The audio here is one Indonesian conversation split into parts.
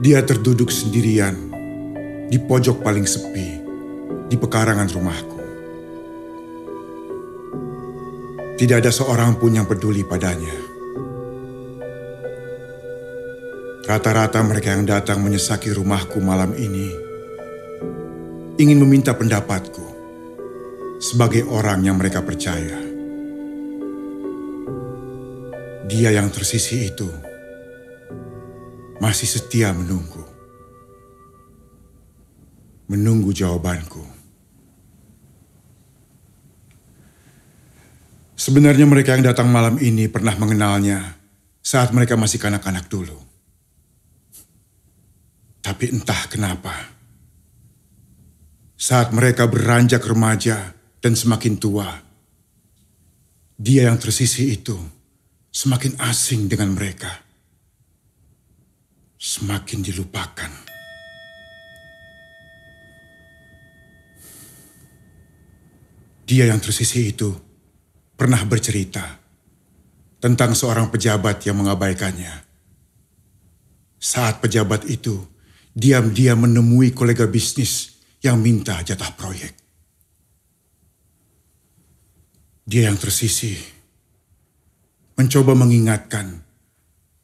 Dia terduduk sendirian di pojok paling sepi di pekarangan rumahku. Tidak ada seorang pun yang peduli padanya. Rata-rata mereka yang datang menyesaki rumahku malam ini ingin meminta pendapatku sebagai orang yang mereka percaya. Dia yang tersisih itu masih setia menunggu jawabanku. Sebenarnya mereka yang datang malam ini pernah mengenalnya saat mereka masih kanak-kanak dulu. Tapi entah kenapa, saat mereka beranjak remaja dan semakin tua, dia yang tersisih itu semakin asing dengan mereka, semakin dilupakan. Dia yang tersisih itu pernah bercerita tentang seorang pejabat yang mengabaikannya. Saat pejabat itu diam-diam menemui kolega bisnis yang minta jatah proyek. Dia yang tersisih mencoba mengingatkan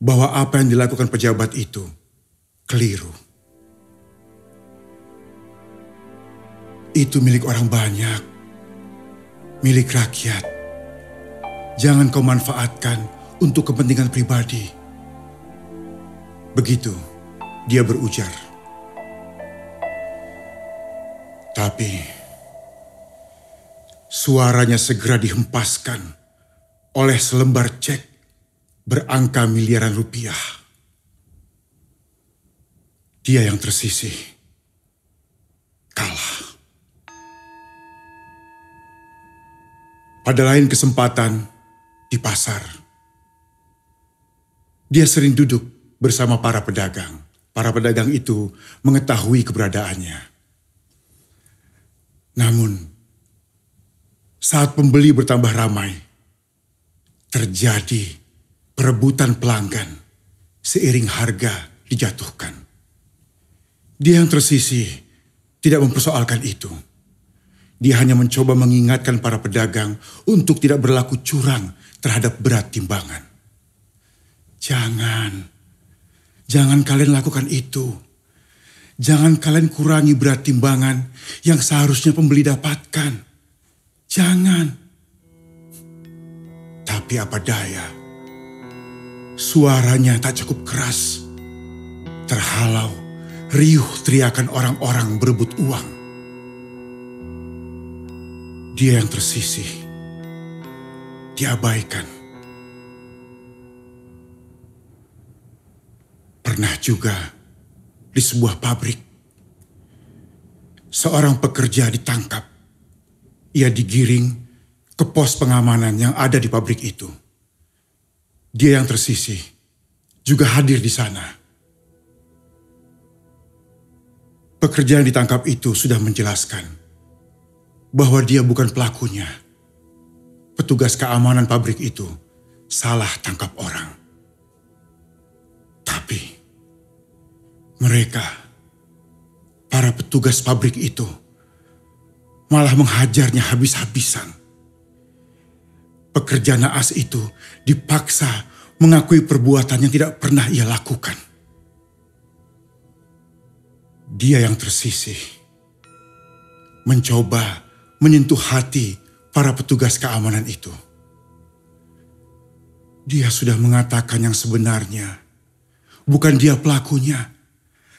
bahwa apa yang dilakukan pejabat itu keliru. Itu milik orang banyak, milik rakyat. Jangan kau manfaatkan untuk kepentingan pribadi. Begitu dia berujar. Tapi suaranya segera dihempaskan oleh selembar cek berangka miliaran rupiah. Dia yang tersisih kalah. Pada lain kesempatan di pasar, dia sering duduk bersama para pedagang. Para pedagang itu mengetahui keberadaannya. Namun, saat pembeli bertambah ramai, terjadi perebutan pelanggan seiring harga dijatuhkan. Dia yang tersisih tidak mempersoalkan itu. Dia hanya mencoba mengingatkan para pedagang untuk tidak berlaku curang terhadap berat timbangan. Jangan kalian lakukan itu. Jangan kalian kurangi berat timbangan yang seharusnya pembeli dapatkan. Jangan. Tapi apa daya, suaranya tak cukup keras. Terhalau riuh teriakan orang-orang berebut uang. Dia yang tersisih, diabaikan. Pernah juga di sebuah pabrik, seorang pekerja ditangkap. Ia digiring ke pos pengamanan yang ada di pabrik itu. Dia yang tersisih juga hadir di sana. Pekerja yang ditangkap itu sudah menjelaskan bahwa dia bukan pelakunya. Petugas keamanan pabrik itu salah tangkap orang. Tapi mereka, para petugas pabrik itu, malah menghajarnya habis-habisan. Pekerja naas itu dipaksa mengakui perbuatan yang tidak pernah ia lakukan. Dia yang tersisih mencoba menyentuh hati para petugas keamanan itu. Dia sudah mengatakan yang sebenarnya. Bukan dia pelakunya.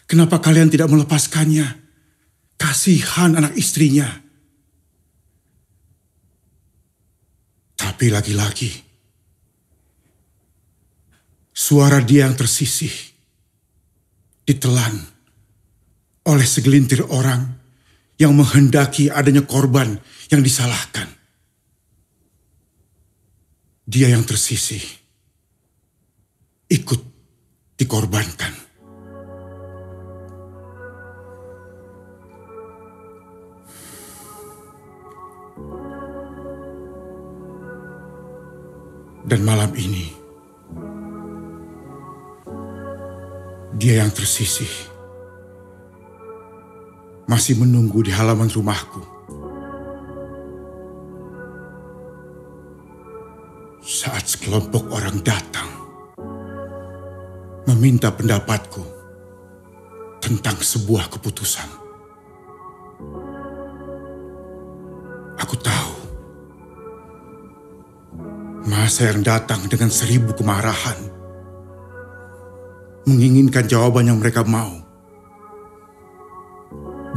Kenapa kalian tidak melepaskannya? Kasihan anak istrinya. Tapi lagi-lagi, suara dia yang tersisih ditelan oleh segelintir orang yang menghendaki adanya korban yang disalahkan. Dia yang tersisih ikut dikorbankan. Dan malam ini, Dia yang tersisih masih menunggu di halaman rumahku. Saat sekelompok orang datang meminta pendapatku tentang sebuah keputusan. Aku tahu masa yang datang dengan 1000 kemarahan, menginginkan jawaban yang mereka mau,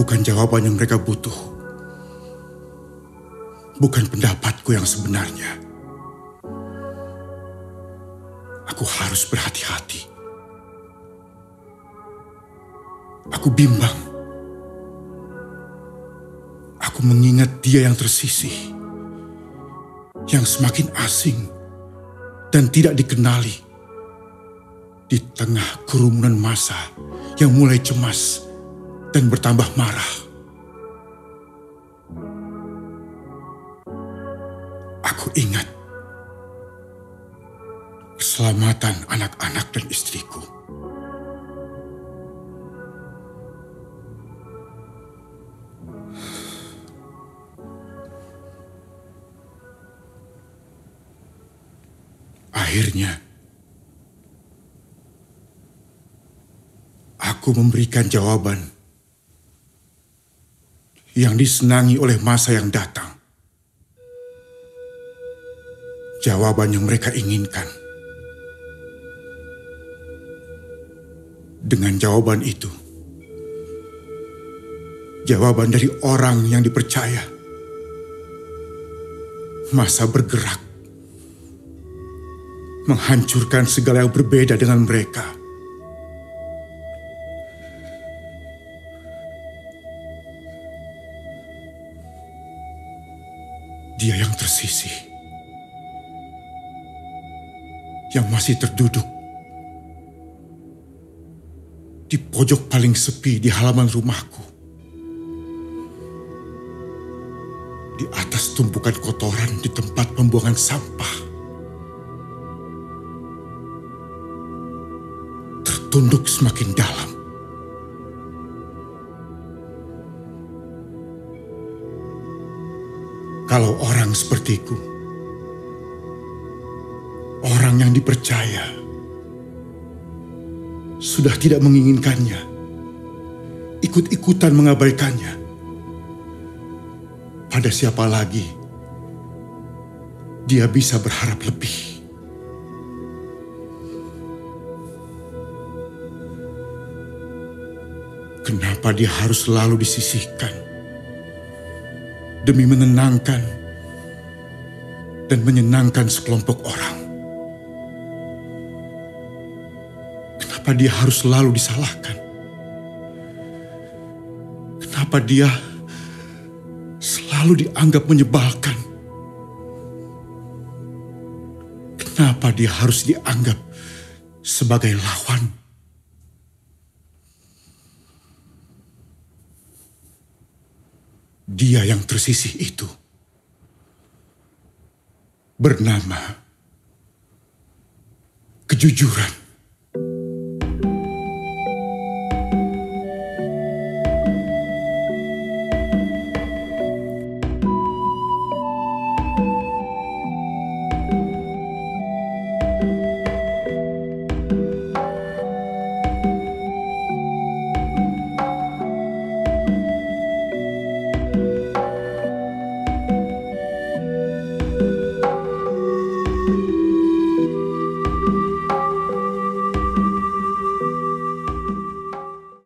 bukan jawaban yang mereka butuh, bukan pendapatku yang sebenarnya. Aku harus berhati-hati. Aku bimbang. Aku mengingat dia yang tersisih, yang semakin asing dan tidak dikenali di tengah kerumunan massa yang mulai cemas dan bertambah marah. Aku ingat keselamatan anak-anak dan istriku. Akhirnya, aku memberikan jawaban yang disenangi oleh masa yang datang. Jawaban yang mereka inginkan. Dengan jawaban itu, jawaban dari orang yang dipercaya, masa bergerak, menghancurkan segala yang berbeda dengan mereka. Dia yang tersisih, yang masih terduduk di pojok paling sepi di halaman rumahku, di atas tumpukan kotoran di tempat pembuangan sampah, tertunduk semakin dalam. Kalau orang sepertiku, orang yang dipercaya, sudah tidak menginginkannya, ikut-ikutan mengabaikannya, pada siapa lagi dia bisa berharap lebih? Kenapa dia harus selalu disisihkan demi menenangkan dan menyenangkan sekelompok orang? Kenapa dia harus selalu disalahkan? Kenapa dia selalu dianggap menyebalkan? Kenapa dia harus dianggap sebagai lawan? Dia yang tersisih itu bernama kejujuran.